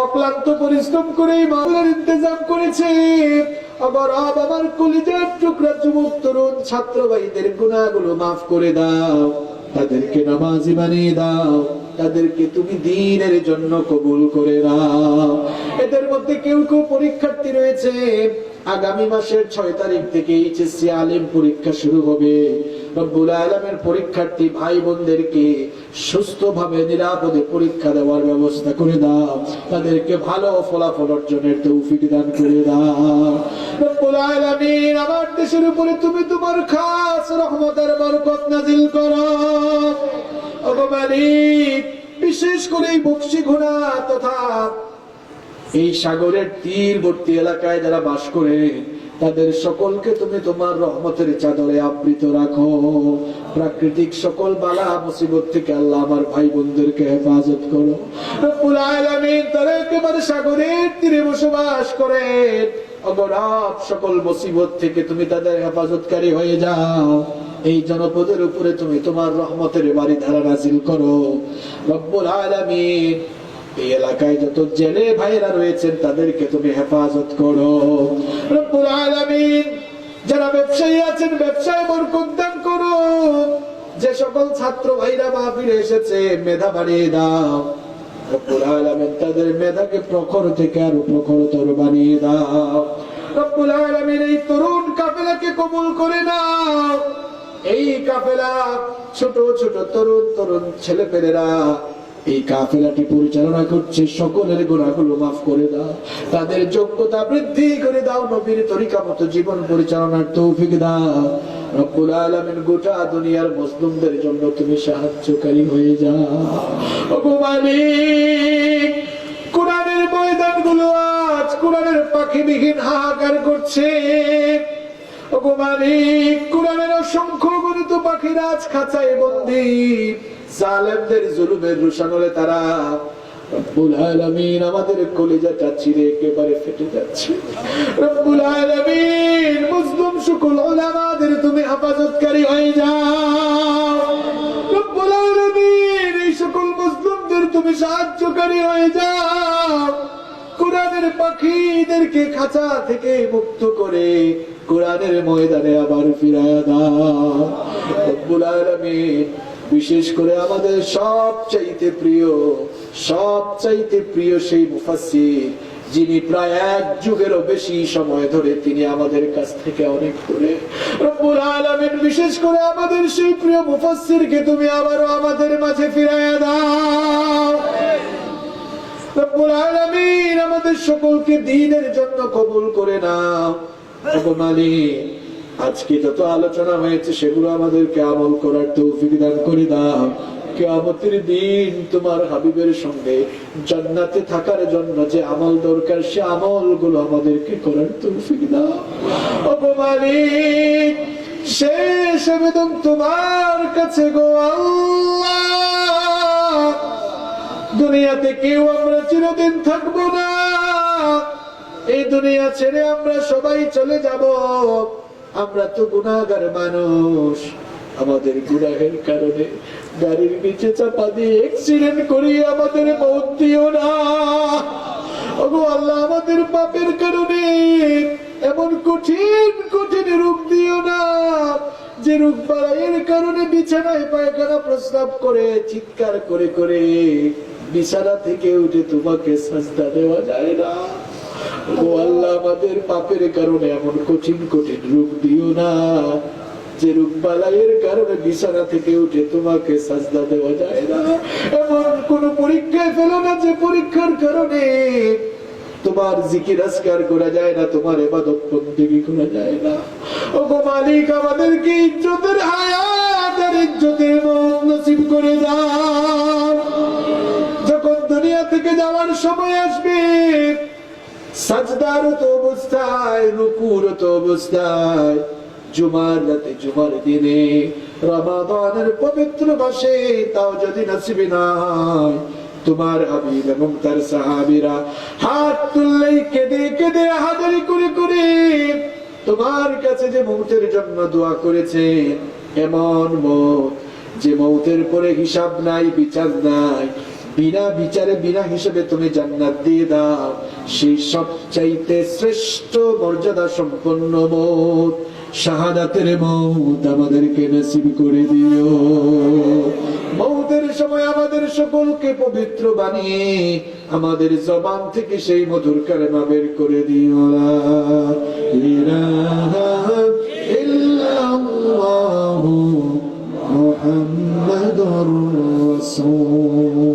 অক্লান্ত পরিশ্রম করে মামলার ইন্তজাম করেছে। আমার আমার কলিজার টুকরা যুবক তরুণ ছাত্র ভাইদের গুনাহগুলো মাফ করে দাও, তাদেরকে নামাজি বানিয়ে দাও, তাদেরকে তুমি দ্বীনের জন্য কবুল করে নাও। এদের মধ্যে কেউ কেউ পরীক্ষার্থী রয়েছে, আগামী মাসের 6 তারিখ থেকে এইচএসসি আলিম পরীক্ষা শুরু হবে। রব্বুল আলামিন পরীক্ষার্থী ভাই বোনদেরকে সুস্থভাবে নিরাপদে পরীক্ষা দেওয়ার ব্যবস্থা করে দাও, তাদেরকে ভালো ফলাফল অর্জনের তৌফিক দান করে দাও। রব্বুল আলামিন আমার দেশের উপরে তুমি তোমার খাস রহমতের বরকত নাজিল করো। ওগো মালিক, বিশেষ করে এই বকশীঘোড়া তথা এই সাগরের তীরবর্তী এলাকায় যারা বাস করে তাদের সকলকে তুমি তোমার রহমতের চাদরে আবৃত রাখো। প্রাকৃতিক সকল বালা মুসিবত থেকে আল্লাহ আমার ভাই বোনদেরকে হেফাজত করো। রব্বুল আলামিন তারা একেবারে সাগরের তীরে বসবাস করে অগরাব সকল মুসিবত থেকে তুমি তাদের হেফাজতকারী হয়ে যাও। এই জনপদের উপরে তুমি তোমার রহমতের বাড়ি ধারা নাজিল করো। রব্বুল আলামিন এই এলাকায় যত জেলে ভাইরা রয়েছেন তাদেরকে তুমি হেফাজত করো। রব্বুল আলামিন যারা ব্যবসায়ী আছেন ব্যবসায় বরকত দান করো। যে সকল ছাত্র ভাইরা মাহফিলে এসেছে মেধা বাড়িয়ে দাও। রব্বুল আলামিন তাদের মেধাকে প্রখর থেকে আরো প্রখরতর বানিয়ে দাও। রব্বুল আলামিন এই তরুণ কাফেলাকে কবুল করে নাও। এই কাফেলা ছোট ছোট তরুণ তরুণ ছেলেপেলেরা এই কাফেলাটি পরিচালনা করছে, সকলের গুনাহগুলো মাফ করে দাও, তাদের যোগ্যতা বৃদ্ধি করে দাও, নবীর তরিকা মতো জীবন পরিচালনার তৌফিক দাও। রব্বুল আলামিন গোটা দুনিয়ার মুসলিমদের জন্য তুমি সাহায্যকারী হয়ে যাও। ওগো মালিক, কোরআনের ময়দানগুলো আজ কোরআনের পাখিবিহীন হাহাকার করছে। ওগো মালিক, কোরআনের অসংখ্য গণিত পাখিরা আজ খাঁচায় বন্দী, জালেমদের জুলুমের রোশানলে তারা। রব্বুল আলামিন আমাদের কলিজাটা চিরে একেবারে ফেটে যাচ্ছে। রব্বুল আলামিন মুসলিম সকল উলামাদের তুমি হেফাজতকারী হয়ে যাও। রব্বুল আলামিন এই সকল মুসলিমদের তুমি সাহায্যকারী হয়ে যাও। কোরআনের পাখিদেরকে খাঁচা থেকে মুক্ত করে কোরআনের ময়দানে আবার ফিরায়া দাও। রব্বুল আলামিন বিশেষ করে আমাদের সবচাইতে প্রিয় সেই মুফাসসির যিনি প্রায় 1 যুগেরও বেশি সময় ধরে তিনি আমাদের কাছ থেকে অনেক দূরে। রব্বুল আলামিন বিশেষ করে আমাদের সেই প্রিয় মুফাসসিরকে তুমি আবারো আমাদের মাঝে ফিরায়া দাও। রব্বুল আলামিন আমাদের সকলকে দ্বীনের জন্য কবুল করে নাও। ওগো মালিক, আজকে যত আলোচনা হয়েছে সেগুলো আমাদেরকে আমল করার তৌফিক দান করে দাও। কিয়ামতের দিন তোমার হাবিবের সঙ্গে জান্নাতে থাকার জন্য যে আমল দরকার সে আমলগুলো আমাদেরকে করার তৌফিক দাও। ওগো মালিক, শেষ আবেদন তোমার কাছে গো আল্লাহ, দুনিয়াতে কেউ আমরা চিরদিন থাকবো না। এই দুনিয়া ছেড়ে আমরা সবাই চলে যাব। আমরা তো গুনাহগার মানুষ, আমাদের গুনাহের কারণে গাড়ির নিচে চাপা দিয়ে অ্যাক্সিডেন্ট করিয়ে আমাদের মওত দিও না। ওগো আল্লাহ, আমাদের পাপের কারণে এমন কঠিন কঠিন রোগ দিও না যে রোগ বাড়াইয়ের কারণে বিছানায় পায়খানা প্রস্রাব করে চিৎকার করে করে বিছানা থেকে উঠে তোমাকে সাজদা দেওয়া যায় না। ও আল্লাহ, আমাদের পাপের কারণে এমন কঠিন কঠিন রোগ দিও না যে রোগ বালাইয়ের কারণে বিছানা থেকে উঠে তোমাকে সাজদা দেওয়া যায় না। এমন কোন পরীক্ষায় ফেলো না যে পরীক্ষার কারণে তোমার জিকির আজকার করা যায় না, তোমার ইবাদত বন্দেগী করা যায় না। ওগো মালিক, আমাদেরকে ইজ্জতের হায়াত আর ইজ্জতের মওত নসিব করে দাও। যখন দুনিয়া থেকে যাওয়ার সময় আসবে সাজদারত অবস্থায়, রুকুরত অবস্থায়, জুমার রাতে জুমার দিনে, রমাদানের পবিত্র মাসে, তাও যদি নসিবে না হয় তোমার হাবিব এবং তার সাহাবীরা হাত তুললেই কেঁদে কেঁদে হাজারি করে করে তোমার কাছে যে মওতের জন্য দোয়া করেছে, এমন মওত যে মওতের পরে হিসাব নাই, বিচার নাই, বিনা বিচারে বিনা হিসেবে তুমি জান্নাত দিয়ে দাও। সেই সবচাইতে শ্রেষ্ঠ মর্যাদা সম্পন্ন মওত, শাহাদাতের মওত আমাদেরকে নসিব করে দিও। মওতের সময় আমাদের সকলকে পবিত্র বানিয়ে আমাদের জবান থেকে সেই মধুর কালেমা বের করে দিও। লা ইলাহা ইল্লাল্লাহু মুহাম্মাদুর রাসূলুল্লাহ।